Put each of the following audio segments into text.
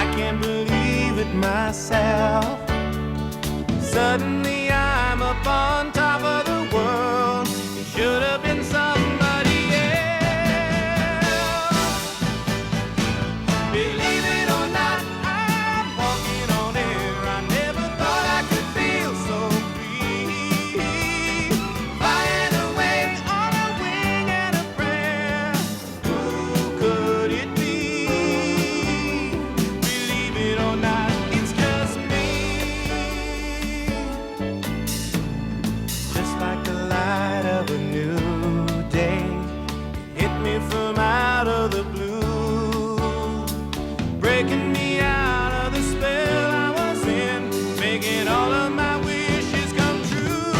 I can't believe it myself. Suddenly I'm up on top of the world. It should have been somebody else. Believe it or not, I'm walking on air. I never thought I could feel so free. Flying away on a wing and a prayer. Who could it be? Believe it or not, it's just me. Just like the light of a new day, hit me from out of the blue, breaking me out of the spell I was in, making all of my wishes come true.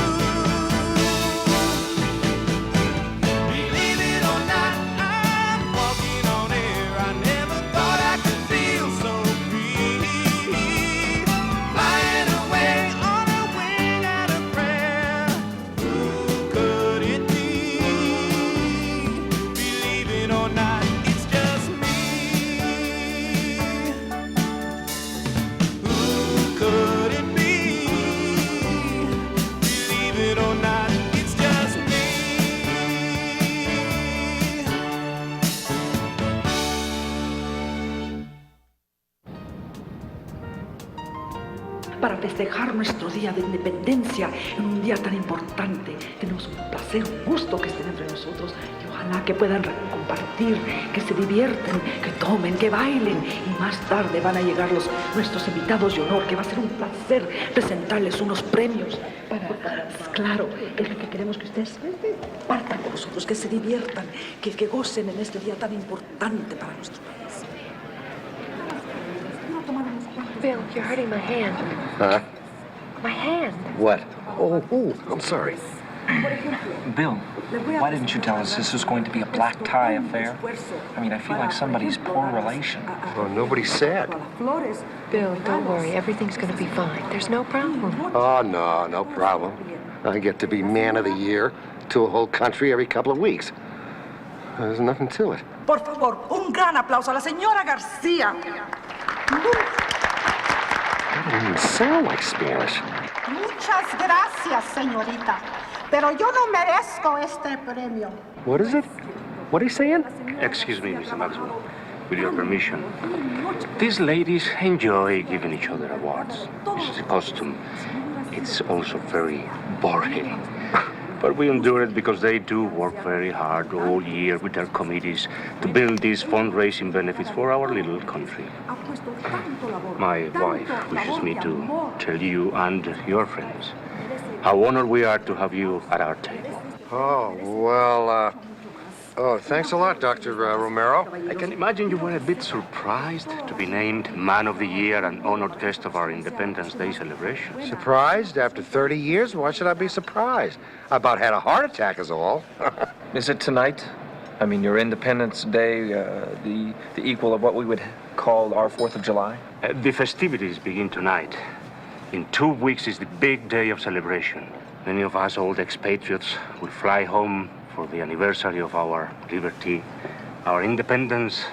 Believe it or not, I'm walking on air. I never thought I could feel so free. Flying away on a wing and a prayer. Who could it be? Believe it or not, it's just me. Who could it be? Believe it or not, it's just me. Para festejar nuestro día de independencia en un día tan importante. Tenemos un placer, un gusto que estén entre nosotros y ojalá que puedan compartir, que se divierten, que tomen, que bailen y más tarde van a llegar nuestros invitados de honor, que va a ser un placer presentarles unos premios. Claro, es lo que queremos, que ustedes partan con nosotros, que se diviertan, que gocen en este día tan importante para nuestro país. Bill, you're hurting my hand. Huh? My hand. What? Oh, I'm sorry. Bill, why didn't you tell us this was going to be a black tie affair? I mean, I feel like somebody's poor relation. Oh, nobody said. Bill, don't worry. Everything's going to be fine. There's no problem. Oh, no problem. I get to be man of the year to a whole country every couple of weeks. There's nothing to it. Por favor, un gran aplauso a la señora García. That doesn't even sound like Spanish. Muchas gracias, señorita. Pero yo no merezco este premio. What is it? What are you saying? Excuse me, Mr. Maxwell. With your permission. These ladies enjoy giving each other awards. It's a custom. It's also very boring. But we endure it because they do work very hard all year with their committees to build these fundraising benefits for our little country. My wife wishes me to tell you and your friends how honored we are to have you at our table. Oh, well, thanks a lot, Dr. Romero. I can imagine you were a bit surprised to be named Man of the Year and honored guest of our Independence Day celebration. Surprised? After 30 years? Why should I be surprised? I about had a heart attack is all. Is it tonight? I mean, your Independence Day, the equal of what we would call our 4th of July? The festivities begin tonight. In 2 weeks is the big day of celebration. Many of us old expatriates will fly home for the anniversary of our liberty, our independence,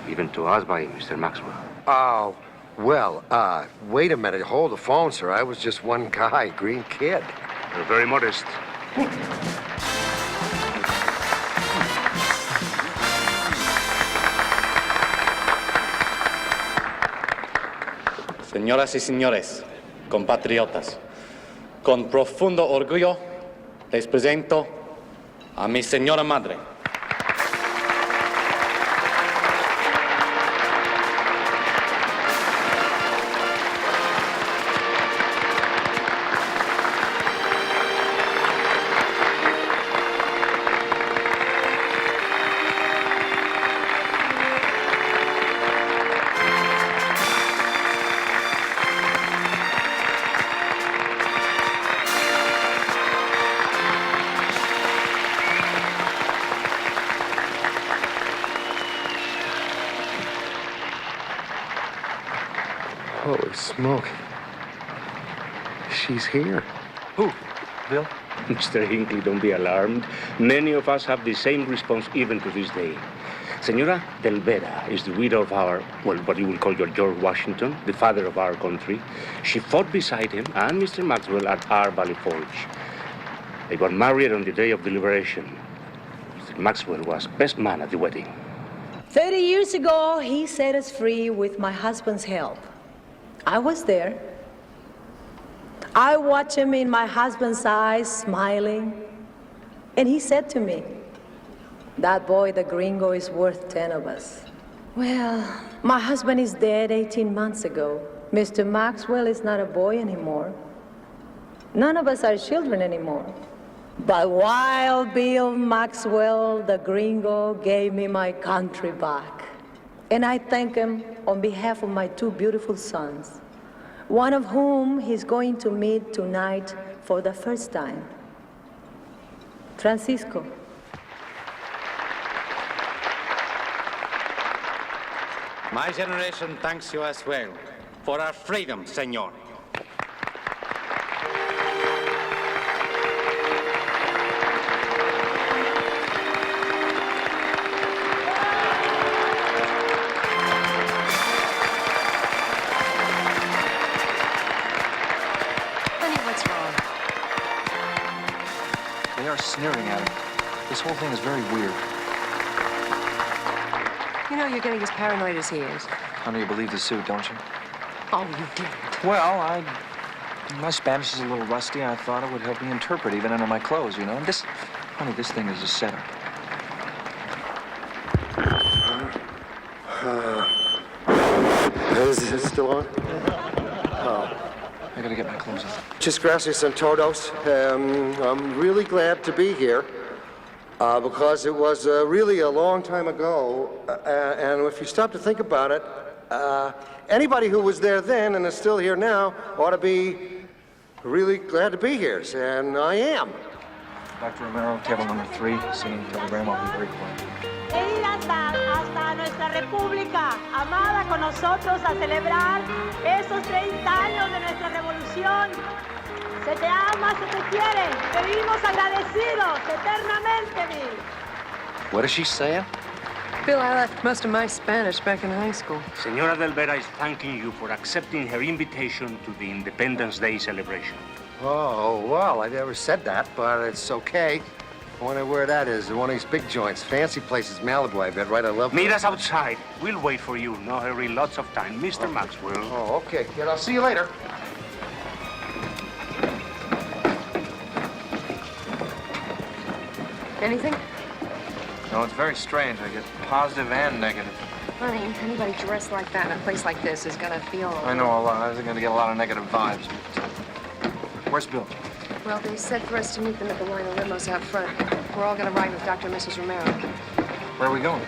given to us by Mr. Maxwell. Oh, well, wait a minute. Hold the phone, sir. I was just one guy, green kid. You're very modest. Señoras y señores, compatriotas, con profundo orgullo les presento a mi señora madre. Holy smoke. She's here. Who? Bill? Mr. Hinckley, don't be alarmed. Many of us have the same response even to this day. Senora Del Vera is the widow of our, well, what you will call your George Washington, the father of our country. She fought beside him and Mr. Maxwell at our Valley Forge. They got married on the day of the liberation. Mr. Maxwell was best man at the wedding. 30 years ago, he set us free with my husband's help. I was there. I watched him in my husband's eyes, smiling. And he said to me, "That boy, the gringo, is worth 10 of us." Well, my husband is dead 18 months ago. Mr. Maxwell is not a boy anymore. None of us are children anymore. But Wild Bill Maxwell, the gringo, gave me my country back. And I thank him on behalf of my 2 beautiful sons, one of whom he's going to meet tonight for the first time. Francisco. My generation thanks you as well for our freedom, senor. Honey, what's wrong? They are sneering at him. This whole thing is very weird. You know, you're getting as paranoid as he is. Honey, you believe the suit, don't you? Oh, you didn't. Well, my Spanish is a little rusty. I thought it would help me interpret even under my clothes, you know. And honey, this thing is a setup. Is it still on? I gotta get my clothes on. Muchas gracias and todos. I'm really glad to be here because it was really a long time ago. And if you stop to think about it, anybody who was there then and is still here now ought to be really glad to be here. And I am. Dr. Romero, table number 3, singing telegram. I'll be very quiet. Ir hasta nuestra república, amada con nosotros, a celebrar esos 30 años de nuestra revolución. Se te ama, se te quiere. Te vivimos agradecidos eternamente, Bill. What is she saying? Bill, I left most of my Spanish back in high school. Senora Del Vera is thanking you for accepting her invitation to the Independence Day celebration. Oh, well, I never said that, but it's okay. I wonder where that is. One of these big joints. Fancy places, Malibu, I bet, right? I love Meet us outside. We'll wait for you. No hurry, lots of time. Mr. Maxwell. Oh, okay, kid. I'll see you later. Anything? No, it's very strange. I get positive and negative. Honey, anybody dressed like that in a place like this is gonna feel... I know a lot. I'm gonna get a lot of negative vibes. But, where's Bill? Well, they said for us to meet them at the line of limos out front. We're all gonna ride with Dr. and Mrs. Romero. Where are we going?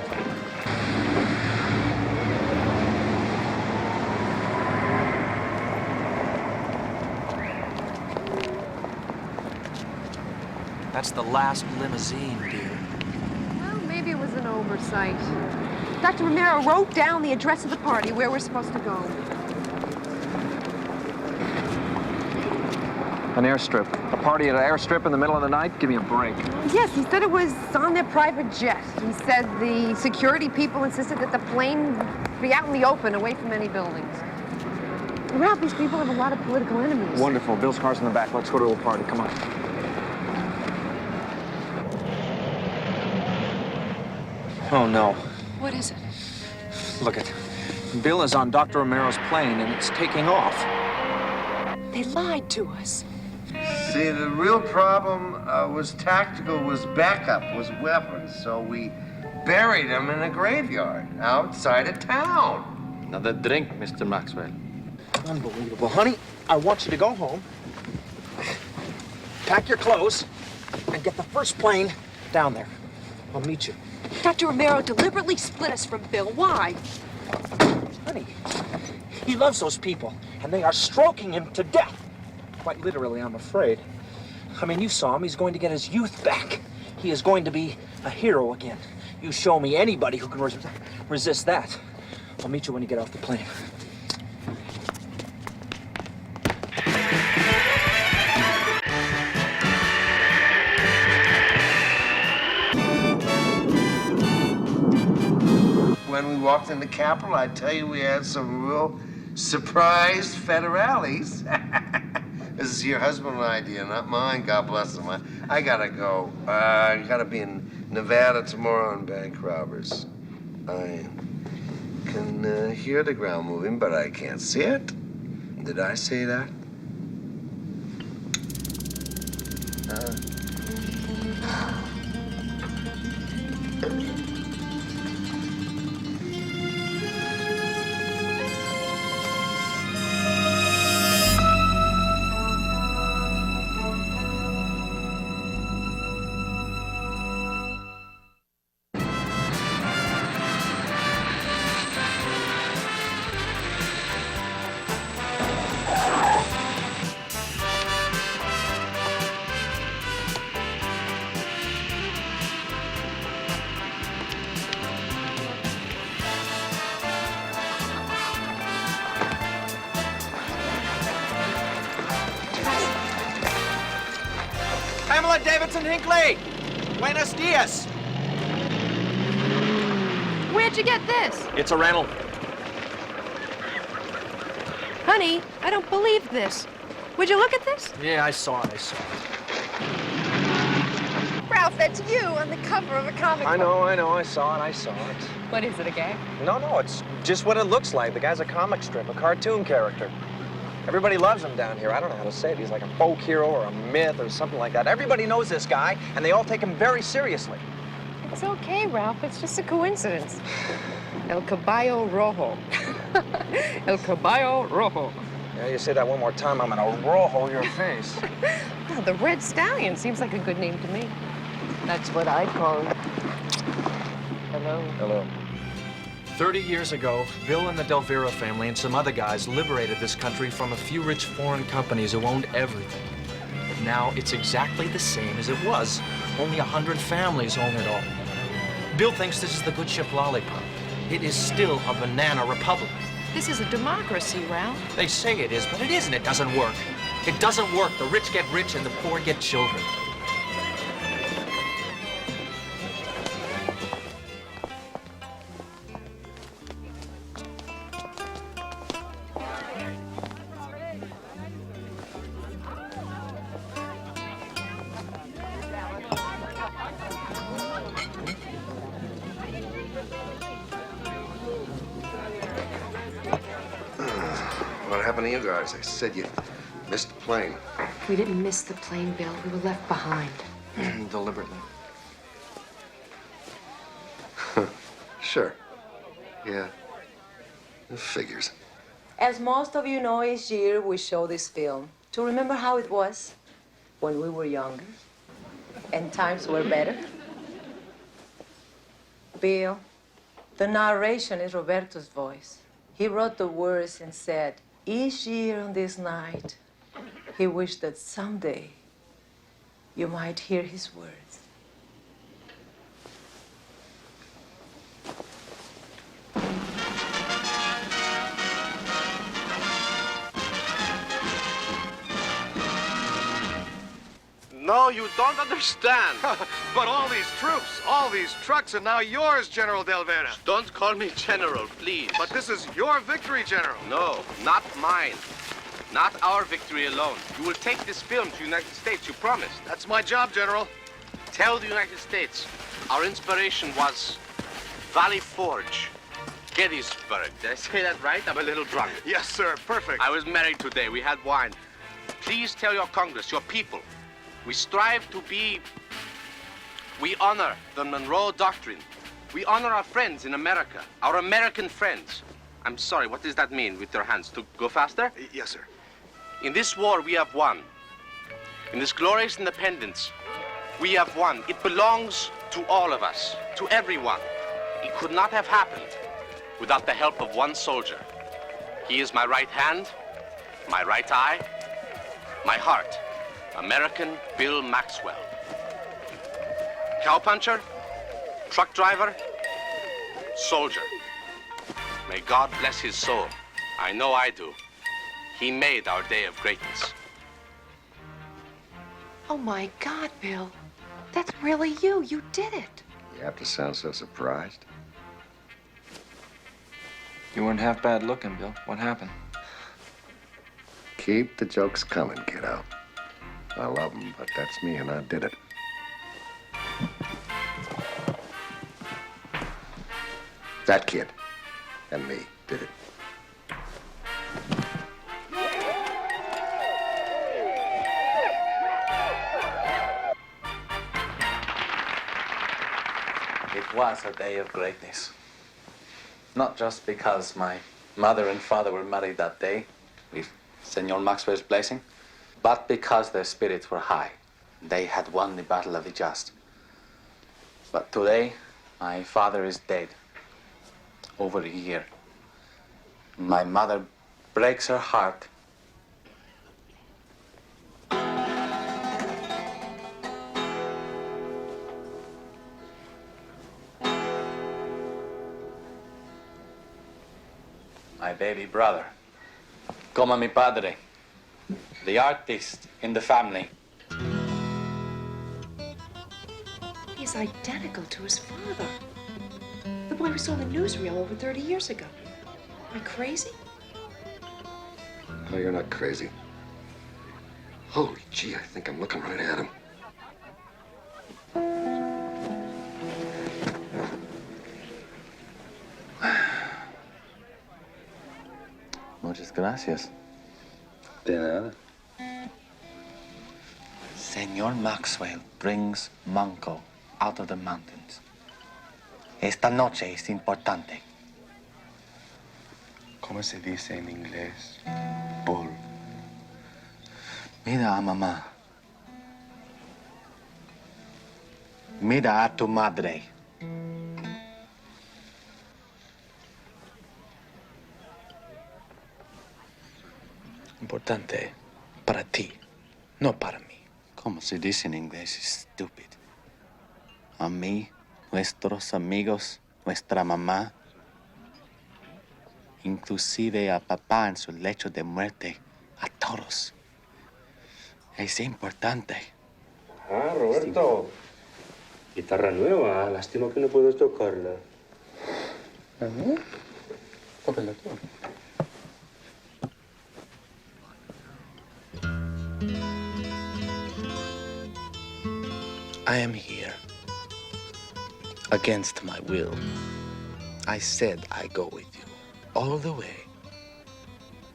That's the last limousine, dear. Well, maybe it was an oversight. Dr. Romero wrote down the address of the party, where we're supposed to go. An airstrip. A party at an airstrip in the middle of the night? Give me a break. Yes, he said it was on their private jet. He said the security people insisted that the plane be out in the open, away from any buildings. Ralph, these people have a lot of political enemies. Wonderful. Bill's car's in the back. Let's go to a party. Come on. Oh, no. What is it? Look it. Bill is on Dr. Romero's plane, and it's taking off. They lied to us. See, the real problem was tactical, was backup, was weapons. So we buried him in a graveyard outside of town. Another drink, Mr. Maxwell. Unbelievable. Honey, I want you to go home, pack your clothes, and get the first plane down there. I'll meet you. Dr. Romero deliberately split us from Bill. Why? Honey, he loves those people, and they are stroking him to death. Quite literally, I'm afraid. I mean, you saw him. He's going to get his youth back. He is going to be a hero again. You show me anybody who can resist that. I'll meet you when you get off the plane. when we walked in the Capitol, I tell you, we had some real surprised federales. This is your husband's idea, not mine. God bless him. I gotta go. I gotta be in Nevada tomorrow on bank robbers. I can hear the ground moving, but I can't see it. Did I say that? Pamela Davidson Hinckley! Buenos dias! Where'd you get this? It's a rental. Honey, I don't believe this. Would you look at this? Yeah, I saw it. Ralph, that's you on the cover of a comic book. I know, I saw it. What is it, a gag? No, it's just what it looks like. The guy's a comic strip, a cartoon character. Everybody loves him down here. I don't know how to say it. He's like a folk hero or a myth or something like that. Everybody knows this guy, and they all take him very seriously. It's okay, Ralph. It's just a coincidence. El Caballo Rojo. El Caballo Rojo. Yeah, you say that one more time, I'm gonna rojo your face. Well, the Red Stallion seems like a good name to me. That's what I'd call him. Hello. Hello. 30 years ago, Bill and the Del Vera family and some other guys liberated this country from a few rich foreign companies who owned everything. But now it's exactly the same as it was. Only 100 families own it all. Bill thinks this is the good ship Lollipop. It is still a banana republic. This is a democracy, Ralph. They say it is, but it isn't. It doesn't work. It doesn't work. The rich get rich and the poor get children. What happened to you guys? They said you missed the plane. We didn't miss the plane, Bill. We were left behind. Deliberately. Sure. Yeah. It figures. As most of you know, each year we show this film to remember how it was when we were younger and times were better. Bill, the narration is Roberto's voice. He wrote the words and said, each year on this night, he wished that someday you might hear his words. No, you don't understand. But all these troops, all these trucks are now yours, General Del Vera. Don't call me General, please. But this is your victory, General. No, not mine. Not our victory alone. You will take this film to the United States, you promised. That's my job, General. Tell the United States our inspiration was Valley Forge, Gettysburg. Did I say that right? I'm a little drunk. Yes, sir. Perfect. I was married today. We had wine. Please tell your Congress, your people, we strive to be... We honor the Monroe Doctrine. We honor our friends in America, our American friends. I'm sorry, what does that mean with your hands? To go faster? Yes, sir. In this war, we have won. In this glorious independence, we have won. It belongs to all of us, to everyone. It could not have happened without the help of one soldier. He is my right hand, my right eye, my heart. American Bill Maxwell. Cowpuncher, truck driver, soldier. May God bless his soul. I know I do. He made our day of greatness. Oh, my God, Bill. That's really you. You did it. You have to sound so surprised. You weren't half bad looking, Bill. What happened? Keep the jokes coming, kiddo. I love them, but that's me, and I did it. That kid and me did it. It was a day of greatness. Not just because my mother and father were married that day, with Senor Maxwell's blessing, but because their spirits were high. They had won the battle of the just. But today, my father is dead. Over a year. My mother breaks her heart. My baby brother, como mi padre, the artist in the family. He's identical to his father. The boy we saw in the newsreel over 30 years ago. Am I crazy? No, you're not crazy. Holy gee, I think I'm looking right at him. Muchas gracias. De nada. Senor Maxwell brings Manco out of the mountains. Esta noche es importante. ¿Cómo se dice en inglés? Bull. Mira a mamá. Mira a tu madre. Importante para ti, no para mí. ¿Cómo se dice en inglés? Stupid. A mí, nuestros amigos, nuestra mamá, inclusive a papá en su lecho de muerte, a todos. Es importante. Ah, Roberto. Guitarra nueva. Lástima que no puedes tocarla. Tócala tú. I am here. Against my will. I said I go with you. All the way.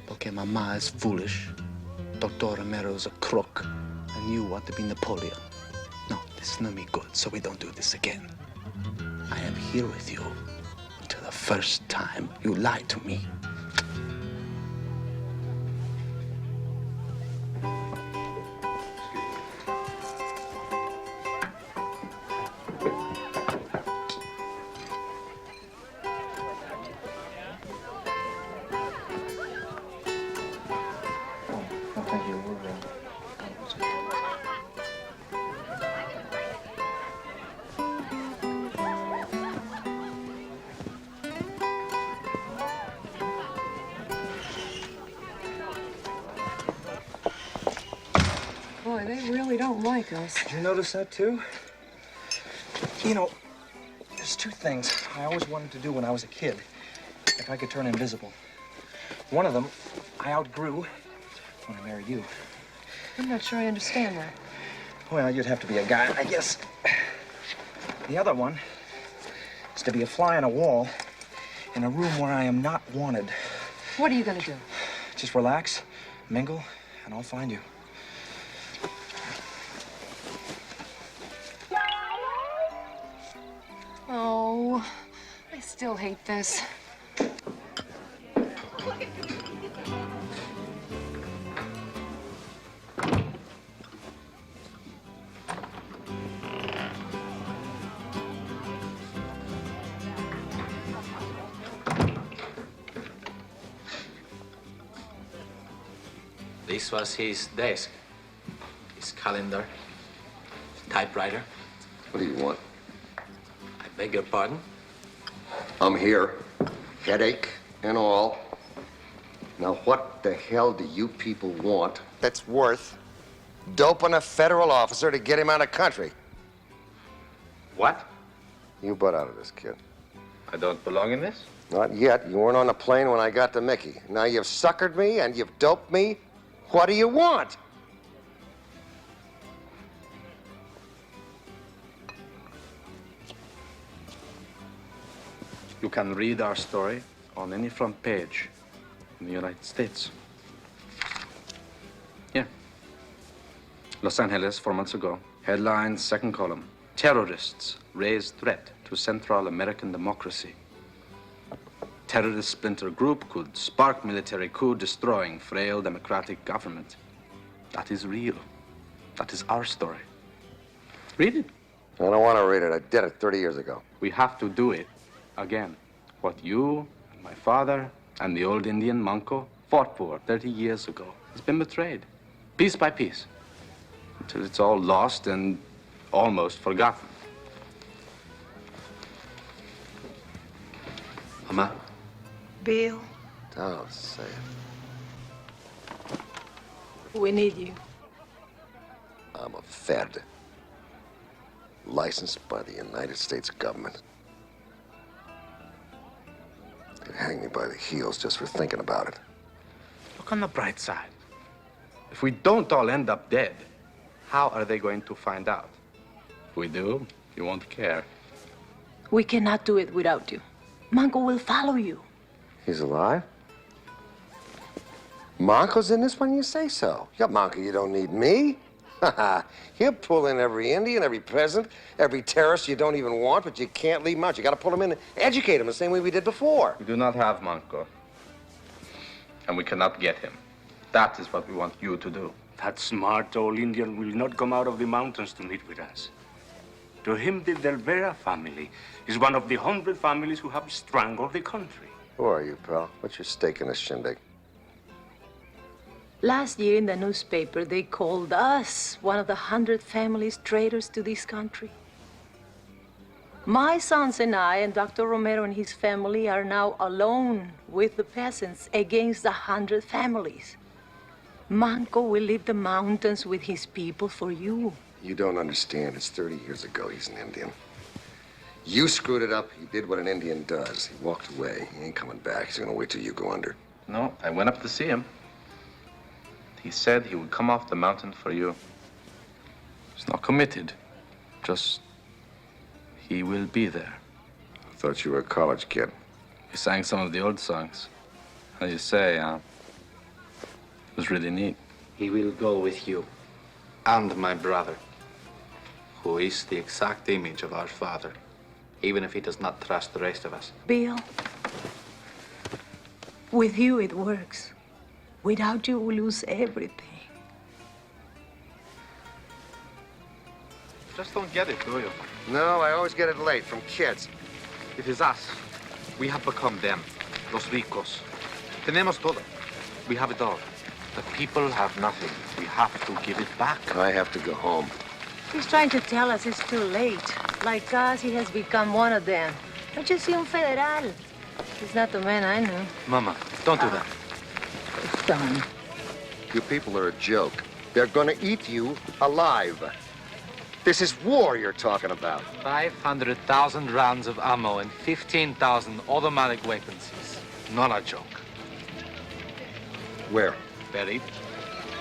Porque Mama is foolish. Dr. Romero's a crook. And you want to be Napoleon. No, this is not me good, so we don't do this again. I am here with you until the first time you lie to me. Boy, they really don't like us. Did you notice that, too? You know, there's two things I always wanted to do when I was a kid, if I could turn invisible. One of them I outgrew when I married you. I'm not sure I understand that. Well, you'd have to be a guy, I guess. The other one is to be a fly on a wall in a room where I am not wanted. What are you gonna do? Just relax, mingle, and I'll find you. Oh, I still hate this. This was his desk, his calendar, typewriter. What do you want? I beg your pardon? I'm here, headache and all. Now, what the hell do you people want that's worth doping a federal officer to get him out of country? What? You butt out of this, kid. I don't belong in this? Not yet. You weren't on the plane when I got to Mickey. Now you've suckered me and you've doped me. What do you want? You can read our story on any front page in the United States. Here. Los Angeles, 4 months ago. Headlines, second column. Terrorists raise threat to Central American democracy. Terrorist splinter group could spark military coup, destroying frail democratic government. That is real. That is our story. Read it. I don't want to read it. I did it 30 years ago. We have to do it again. What you, and my father, and the old Indian Manco fought for 30 years ago has been betrayed, piece by piece, until it's all lost and almost forgotten. Mama? Bill, Don't say it. we need you. I'm a Fed, licensed by the United States government. They'd hang me by the heels just for thinking about it. Look on the bright side. If we don't all end up dead, how are they going to find out? If we do, you won't care. We cannot do it without you. Manco will follow you. He's alive? Monko's in this one, you say so. Yeah, Monko, you don't need me. He'll pull in every Indian, every peasant, every terrorist you don't even want, but you can't leave him out. You gotta pull him in and educate him the same way we did before. We do not have Manco, and we cannot get him. That is what we want you to do. That smart old Indian will not come out of the mountains to meet with us. To him, the Del Vera family is one of the 100 families who have strangled the country. Who are you, pal? What's your stake in this shindig? Last year in the newspaper, they called us one of the 100 families traitors to this country. My sons and I and Dr. Romero and his family are now alone with the peasants against the 100 families. Manco will leave the mountains with his people for you. You don't understand. It's 30 years ago. He's an Indian. You screwed it up. He did what an Indian does. He walked away. He ain't coming back. He's gonna wait till you go under. No, I went up to see him. He said he would come off the mountain for you. He's not committed. Just, he will be there. I thought you were a college kid. He sang some of the old songs. How you say, it was really neat. He will go with you. And my brother, who is the exact image of our father, even if he does not trust the rest of us. Bill, with you it works. Without you, we lose everything. Just don't get it, do you? No, I always get it late from kids. It is us. We have become them, los ricos. Tenemos todo. We have it all. The people have nothing. We have to give it back. I have to go home. He's trying to tell us it's too late. Like us, he has become one of them. Don't you see un federal? He's not the man I knew. Mama, don't do that. It's done. You people are a joke. They're gonna eat you alive. This is war you're talking about. 500,000 rounds of ammo and 15,000 automatic weapons is not a joke. Where? Buried,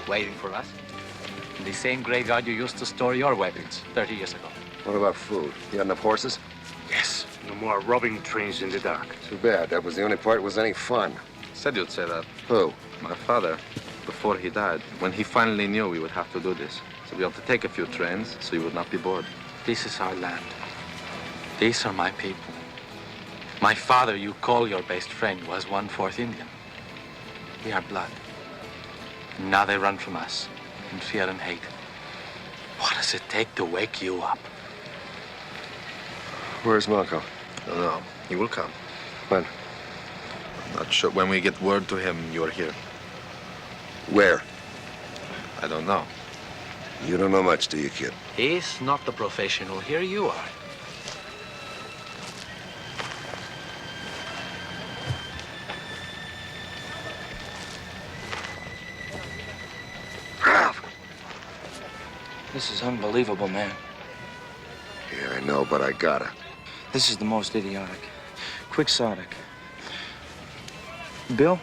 waiting for us. In the same graveyard you used to store your weapons 30 years ago. What about food? You got enough horses? Yes, no more robbing trains in the dark. Too bad. That was the only part that was any fun. Said you'd say that. Who? My father, before he died, when he finally knew we would have to do this. So we had to take a few trains so you would not be bored. This is our land. These are my people. My father, you call your best friend, was 1/4 Indian. We are blood. Now they run from us in fear and hate. What does it take to wake you up? Where's Marco? I don't know. He will come. When? I'm not sure. When we get word to him, you're here. Where? I don't know. You don't know much, do you, kid? He's not the professional. Here you are. This is unbelievable, man. Yeah, I know, but I gotta. This is the most idiotic, quixotic, Bill,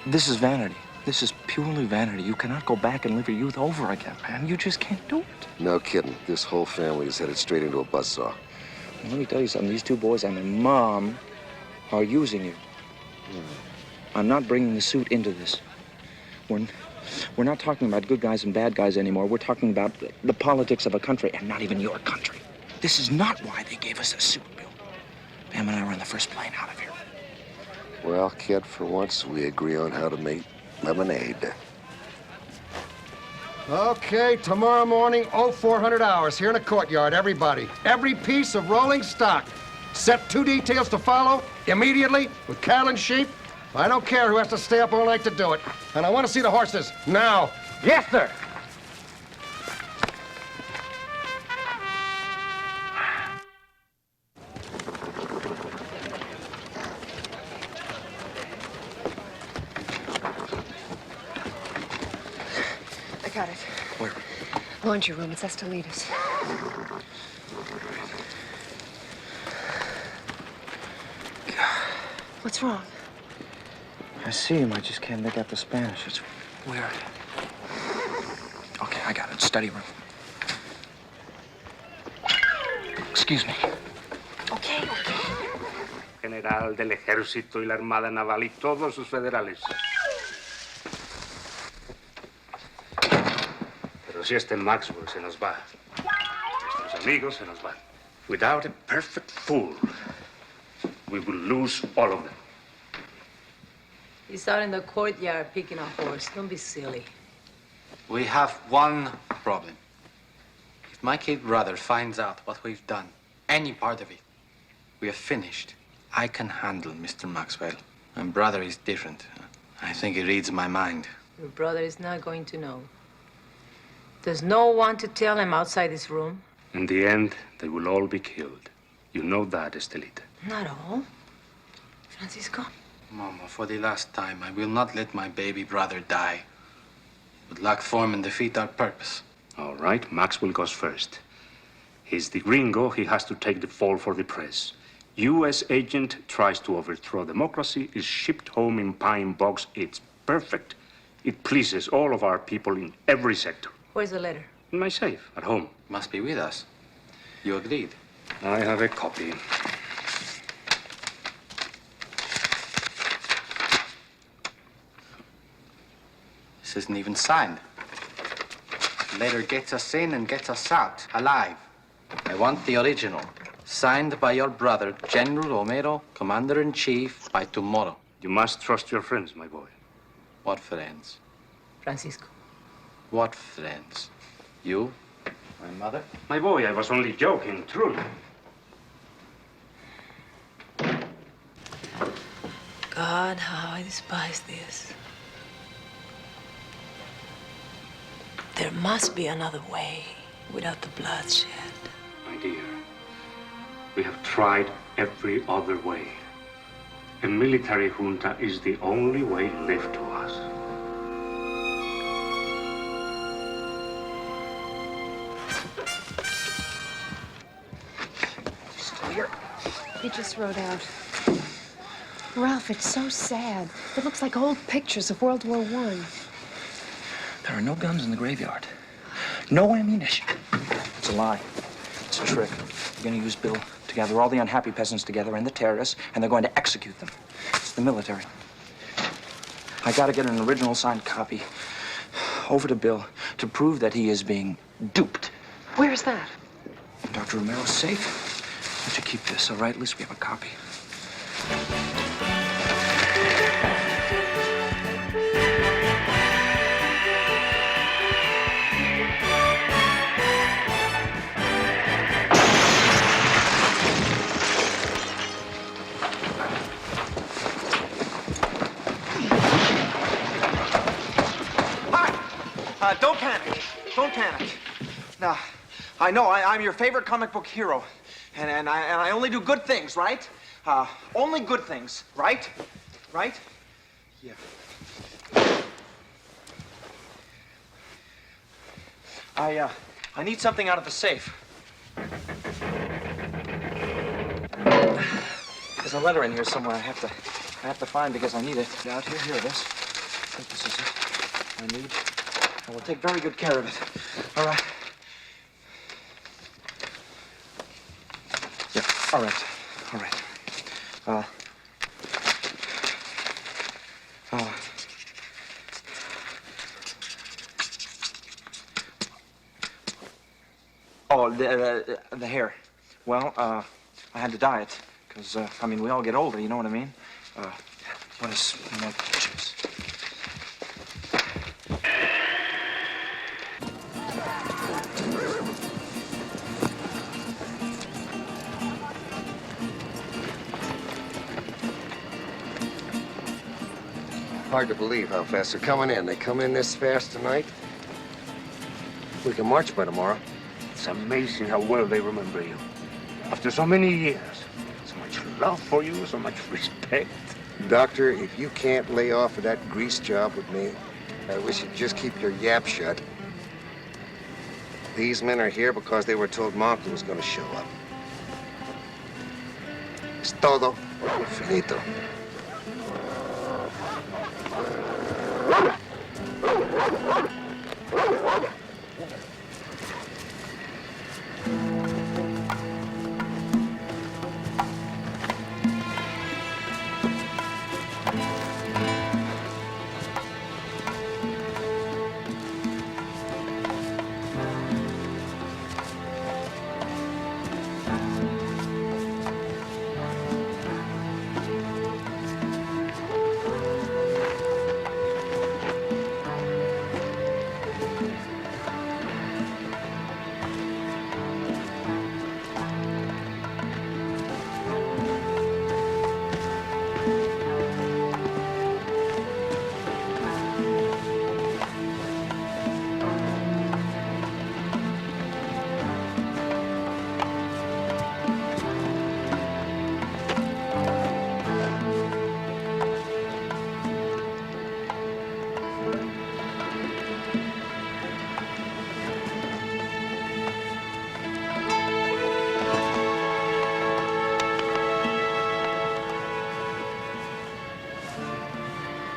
this is vanity. This is purely vanity. You cannot go back and live your youth over again, man. You just can't do it. No kidding. This whole family is headed straight into a buzzsaw. Let me tell you something. These two boys and their mom are using you. I'm not bringing the suit into this. We're not talking about good guys and bad guys anymore. We're talking about the politics of a country, and not even your country. This is not why they gave us a suit, Bill. Pam and I were on the first plane out of here. Well, kid, for once, we agree on how to make lemonade. Okay, tomorrow morning, 0400 hours, here in the courtyard, everybody. Every piece of rolling stock. Set 2 details to follow immediately with cattle and sheep. I don't care who has to stay up all night to do it. And I want to see the horses now. Yes, sir. I got it. Where? Laundry room. It's Estelitas. What's wrong? I see him. I just can't make out the Spanish. It's weird. Okay, I got it. Study room. Excuse me. Okay. General del Ejército y la Armada Naval y todos sus federales. Pero si este Maxwell se nos va, nuestros amigos se nos van. Without a perfect fool, we will lose all of them. He's out in the courtyard picking a horse. Don't be silly. We have one problem. If my kid brother finds out what we've done, any part of it, we are finished. I can handle Mr. Maxwell. My brother is different. I think he reads my mind. Your brother is not going to know. There's no one to tell him outside this room. In the end, they will all be killed. You know that, Estelita. Not all. Francisco? Mama, for the last time, I will not let my baby brother die. It would lack form and defeat our purpose. All right, Maxwell goes first. He's the gringo. He has to take the fall for the press. U.S. agent tries to overthrow democracy, is shipped home in pine box. It's perfect. It pleases all of our people in every sector. Where's the letter? In my safe, at home. Must be with us. You agreed. I have a copy. This isn't even signed. The letter gets us in and gets us out, alive. I want the original. Signed by your brother, General Romero, Commander-in-Chief, by tomorrow. You must trust your friends, my boy. What friends? Francisco. What friends? You? My mother? My boy, I was only joking, truly. God, how I despise this. There must be another way without the bloodshed. My dear, we have tried every other way. A military junta is the only way left to us. He just wrote out. Ralph, it's so sad. It looks like old pictures of World War I. There are no guns in the graveyard. No ammunition. It's a lie. It's a trick. They're going to use Bill to gather all the unhappy peasants together and the terrorists, and they're going to execute them. It's the military. I got to get an original signed copy over to Bill to prove that he is being duped. Where's that? Dr. Romero's safe. Why don't you keep this, all right? At least we have a copy. Don't panic. Don't panic. Now, I know I'm your favorite comic book hero, and I only do good things, right? Only good things, right? Right? Yeah. I need something out of the safe. There's a letter in here somewhere. I have to I have to find because I need it. Out here. Here it is. I think this is it. I need. I will take very good care of it. All right. Yeah. All right. All right. The hair. Well, I had to dye it because I mean we all get older. You know what I mean? What is my pictures? Hard to believe how fast they're coming in. They come in this fast tonight. We can march by tomorrow. It's amazing how well they remember you. After so many years. So much love for you, so much respect. Doctor, if you can't lay off of that grease job with me, I wish you'd just keep your yap shut. These men are here because they were told Monk was going to show up. Es todo. Finito.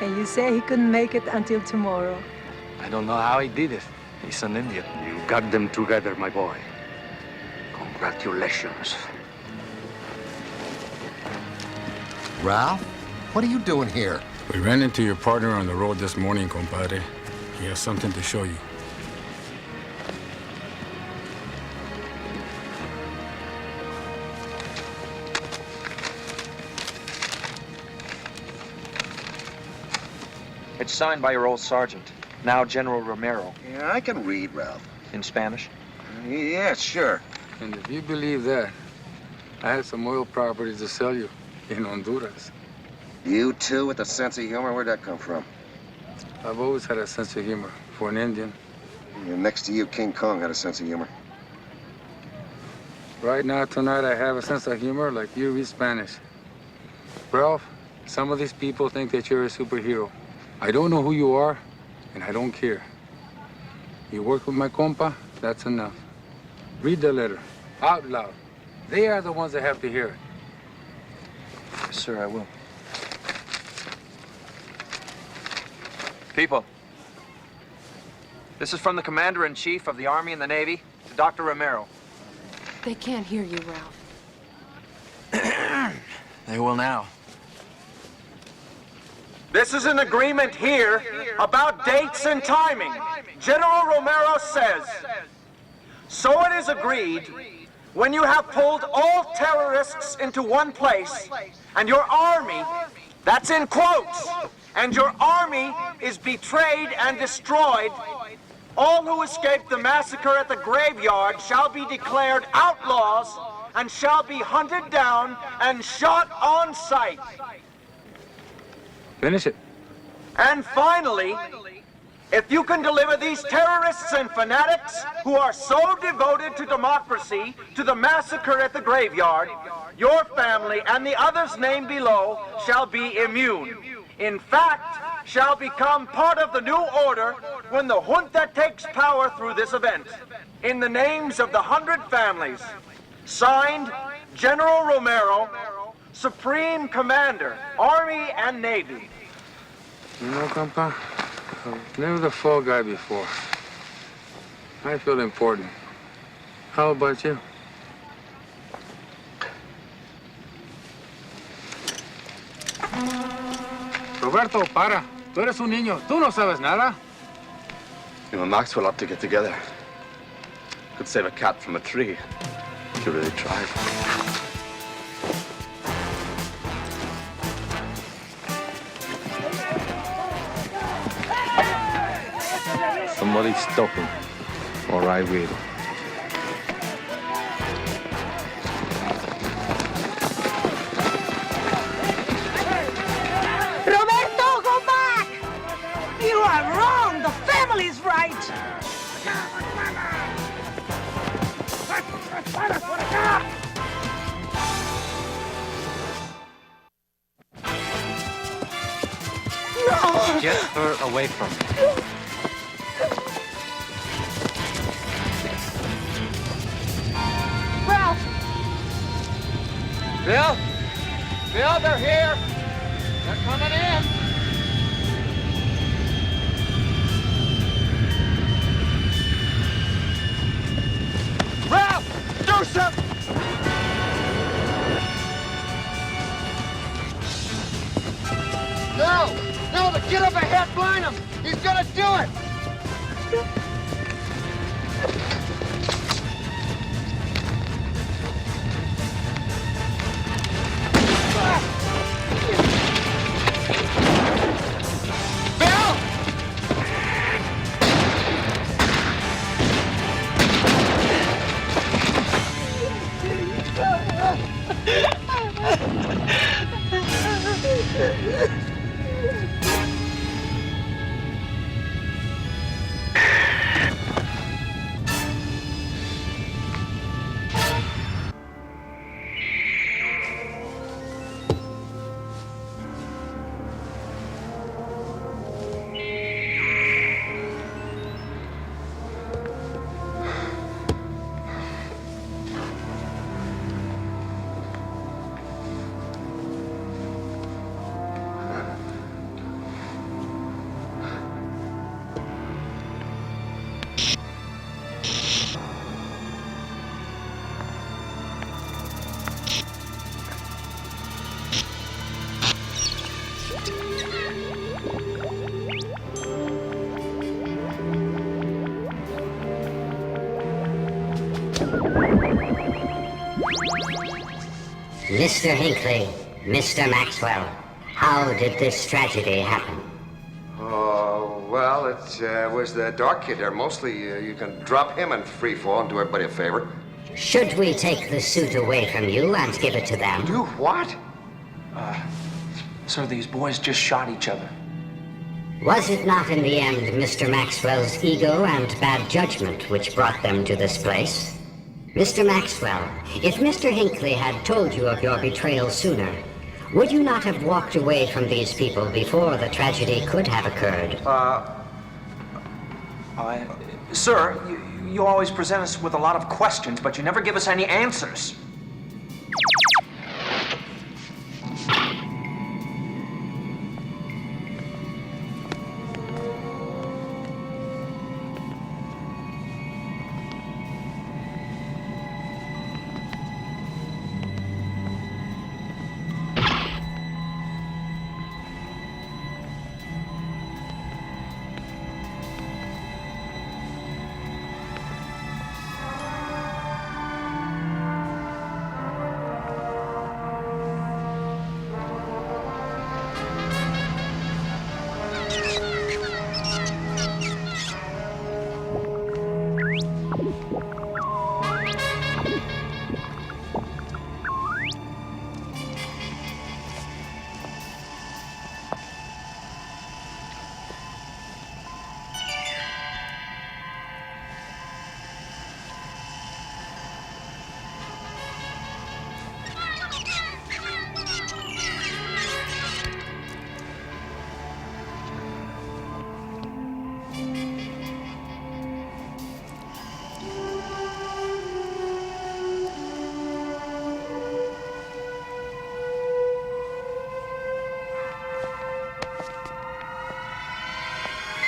And you say he couldn't make it until tomorrow. I don't know how he did it. He's an Indian. You got them together, my boy. Congratulations. Ralph, what are you doing here? We ran into your partner on the road this morning, compadre. He has something to show you. It's signed by your old sergeant, now General Romero. Yeah, I can read, Ralph. In Spanish? Yeah, sure. And if you believe that, I have some oil properties to sell you in Honduras. You too, with a sense of humor? Where'd that come from? I've always had a sense of humor for an Indian. Yeah, next to you, King Kong had a sense of humor. Right now, tonight, I have a sense of humor like you read Spanish. Ralph, some of these people think that you're a superhero. I don't know who you are, and I don't care. You work with my compa, that's enough. Read the letter, out loud. They are the ones that have to hear it. Yes, sir, I will. People, this is from the Commander-in-Chief of the Army and the Navy to Dr. Romero. They can't hear you, Ralph. They will now. This is an agreement here about dates and timing. General Romero says, so it is agreed, when you have pulled all terrorists into one place, and your army, that's in quotes, and your army is betrayed and destroyed, all who escaped the massacre at the graveyard shall be declared outlaws and shall be hunted down and shot on sight. Finish it. And finally, if you can deliver these terrorists and fanatics who are so devoted to democracy to the massacre at the graveyard, your family and the others named below shall be immune. In fact, shall become part of the new order when the junta takes power through this event. In the names of the 100 families, signed, General Romero, Supreme Commander, Army and Navy. You know, compa, I was never the fall guy before. I feel important. How about you? Roberto, para. Tú eres un niño. Tú no sabes nada. You know, Maxwell ought to get together. Could save a cat from a tree if you really tried. Somebody stop him, or I will. Roberto, go back! You are wrong. The family's right. No! Get her away from me. Ralph! Bill? Bill, they're here. They're coming in. Ralph, do something! No, the kid up ahead, blind him. He's gonna do it. Mr. Hinckley, Mr. Maxwell, how did this tragedy happen? Oh, well, it was the dark kid there. Mostly, you can drop him in free fall and do everybody a favor. Should we take the suit away from you and give it to them? Do what? Sir, these boys just shot each other. Was it not in the end Mr. Maxwell's ego and bad judgment which brought them to this place? Mr. Maxwell, if Mr. Hinckley had told you of your betrayal sooner, would you not have walked away from these people before the tragedy could have occurred? Sir, you always present us with a lot of questions, but you never give us any answers.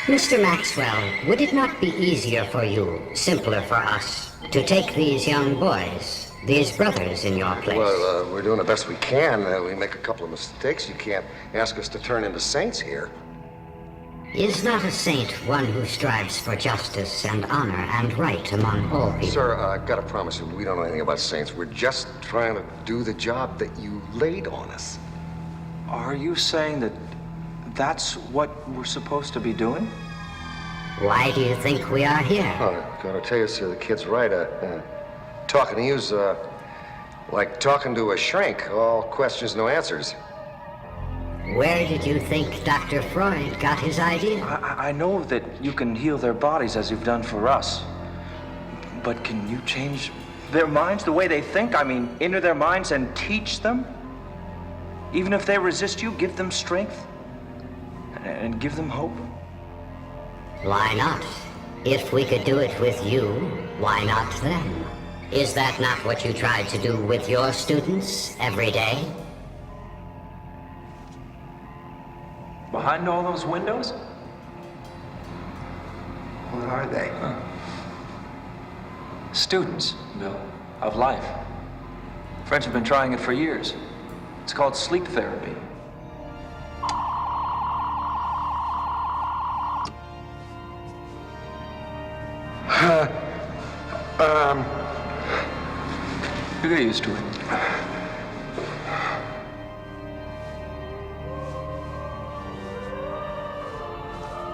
Mr. Maxwell, would it not be easier for you, simpler for us, to take these young boys, these brothers in your place? Well, we're doing the best we can. We make a couple of mistakes. You can't ask us to turn into saints here. Is not a saint one who strives for justice and honor and right among all people? Sir, I've got to promise you, we don't know anything about saints. We're just trying to do the job that you laid on us. Are you saying that that's what we're supposed to be doing? Why do you think we are here? Oh, I gotta tell you, sir, the kid's right. Talking to you's like talking to a shrink. All questions, no answers. Where did you think Dr. Freud got his idea? I know that you can heal their bodies as you've done for us. But can you change their minds, the way they think? I mean, enter their minds and teach them? Even if they resist you, give them strength and give them hope? Why not? If we could do it with you, why not them? Is that not what you tried to do with your students every day? Behind all those windows? What are they? Students, Bill, of life. French have been trying it for years. It's called sleep therapy. You get used to it.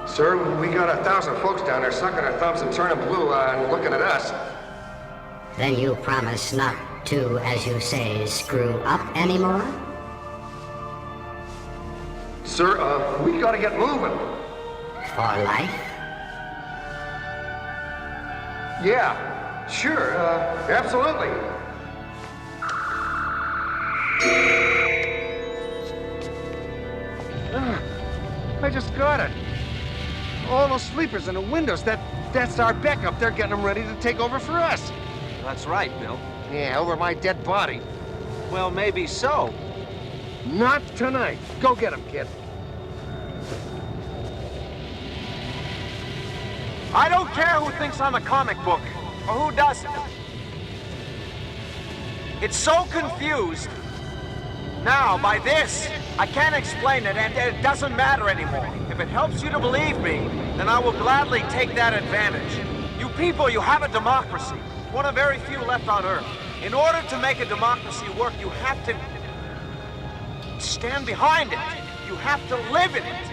Sir, we got 1,000 folks down there sucking their thumbs and turning blue and looking at us. Then you promise not to, as you say, screw up anymore? Sir, we gotta get moving. For life? Yeah, sure, absolutely. I just got it. All those sleepers in the windows, that's our backup. They're getting them ready to take over for us. That's right, Bill. Yeah, over my dead body. Well, maybe so. Not tonight. Go get them, kid. I don't care who thinks I'm a comic book, or who doesn't. It's so confused. Now, by this, I can't explain it, and it doesn't matter anymore. If it helps you to believe me, then I will gladly take that advantage. You people, you have a democracy, one of very few left on Earth. In order to make a democracy work, you have to stand behind it. You have to live in it.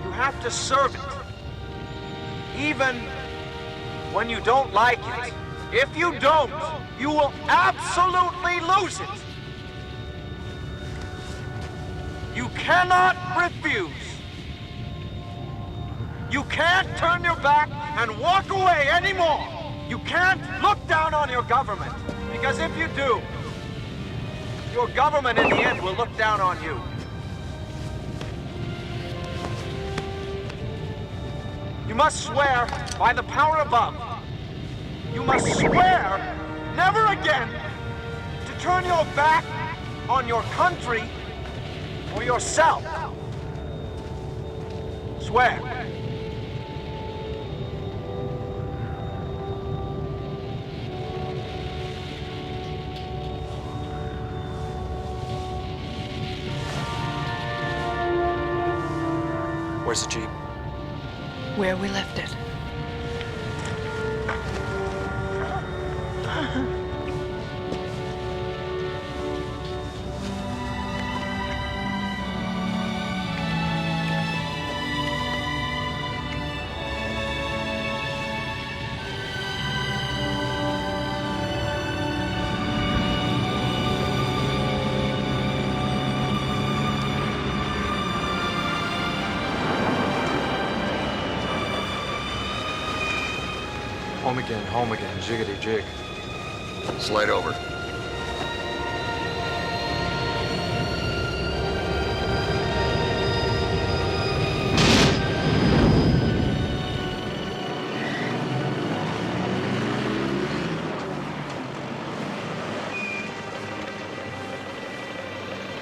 You have to serve it. Even when you don't like it. If you don't, you will absolutely lose it. You cannot refuse. You can't turn your back and walk away anymore. You can't look down on your government, because if you do, your government in the end will look down on you. You must swear by the power above. You must swear never again to turn your back on your country or yourself. Swear. Where's the Jeep? Where we left it. Home again, jiggity jig. Slide over.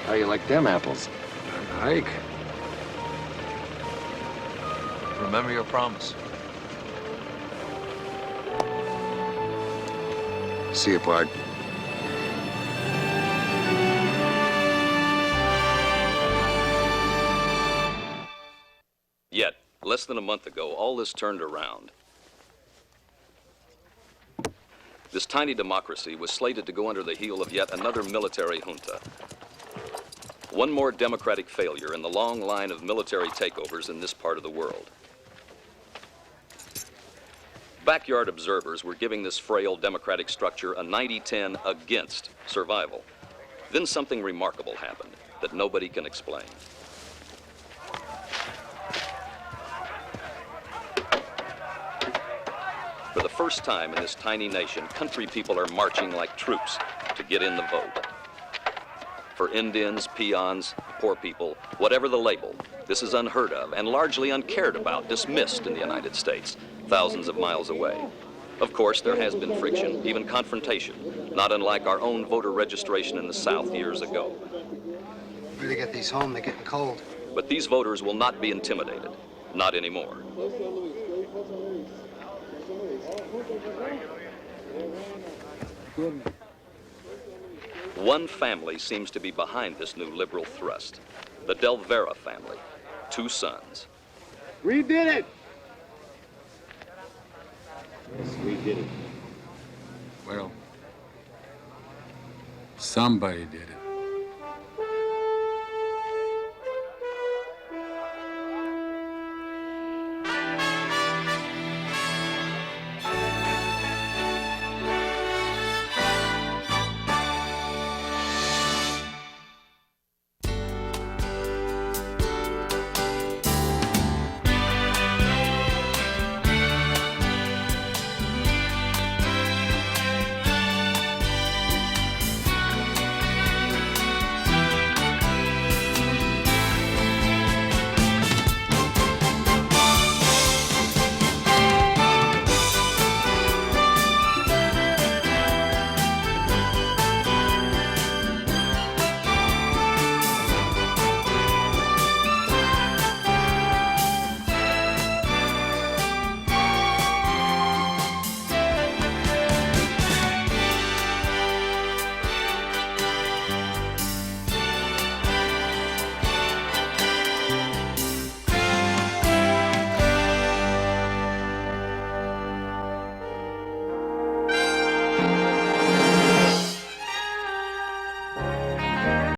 How you like them apples? Hike. Remember your promise. See you, Pard. Yet, less than a month ago, all this turned around. This tiny democracy was slated to go under the heel of yet another military junta. One more democratic failure in the long line of military takeovers in this part of the world. Backyard observers were giving this frail democratic structure a 90-10 against survival. Then something remarkable happened that nobody can explain. For the first time in this tiny nation, country people are marching like troops to get in the vote. For Indians, peons, poor people, whatever the label, this is unheard of and largely uncared about, dismissed in the United States, thousands of miles away. Of course, there has been friction, even confrontation, not unlike our own voter registration in the South years ago. Better get these home, they're getting cold. But these voters will not be intimidated, not anymore. One family seems to be behind this new liberal thrust. The Del Vera family, 2 sons. We did it! Yes, we did it. Well, somebody did it.